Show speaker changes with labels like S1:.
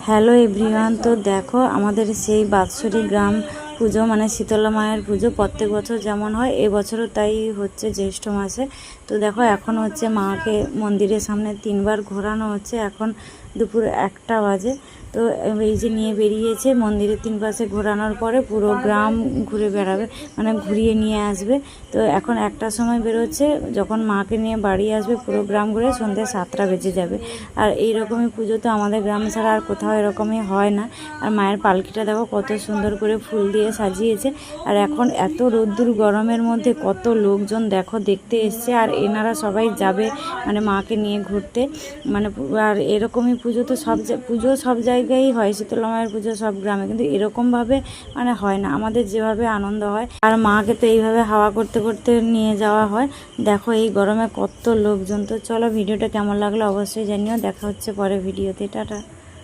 S1: Hello everyone. তো দেখো আমাদের সেই বাৎসরিক গ্রাম পুজো মানে শীতলা মায়ের পুজো প্রত্যেক বছর যেমন হয় এবছরও তাই হচ্ছে জ্যৈষ্ঠ মাসে। তো দেখো এখন হচ্ছে মাকে মন্দিরের সামনে 3বার ঘোরানো হচ্ছে। এখন দুপুর 1টা বাজে। তো এই যে নিয়ে বেরিয়েছে, মন্দিরের 3 পাশে ঘোরানোর পরে পুরো গ্রাম ঘুরে বেড়াবে, মানে ঘুরিয়ে নিয়ে আসবে। তো এখন 1টার সময় বেরোচ্ছে, যখন মাকে নিয়ে বাড়ি আসবে পুরো গ্রাম ঘুরে সন্ধ্যে 7টা বেজে যাবে। আর এইরকমই পুজো তো আমাদের গ্রামে ছাড়া আর কোথাও এরকমই হয় না। আর মায়ের পালকিটা দেখো কত সুন্দর করে ফুল দিয়ে সাজিয়েছে। আর এখন এত রোদ্দুর গরমের মধ্যে কত লোকজন দেখো দেখতে এসছে। আর এনারা সবাই যাবে মানে মাকে নিয়ে ঘুরতে। মানে আর এরকমই পুজো তো সব জায়গায় হয়, শীতলা মায়ের পুজো সব গ্রামে, কিন্তু এরকমভাবে মানে হয় না আমাদের যেভাবে আনন্দ হয়। আর মাকে তো এইভাবে হাওয়া করতে করতে নিয়ে যাওয়া হয়। দেখো এই গরমে কত লোকজন। তো চলো ভিডিওটা কেমন লাগলো অবশ্যই জানিও। দেখা হচ্ছে পরে ভিডিওতে। টাটা।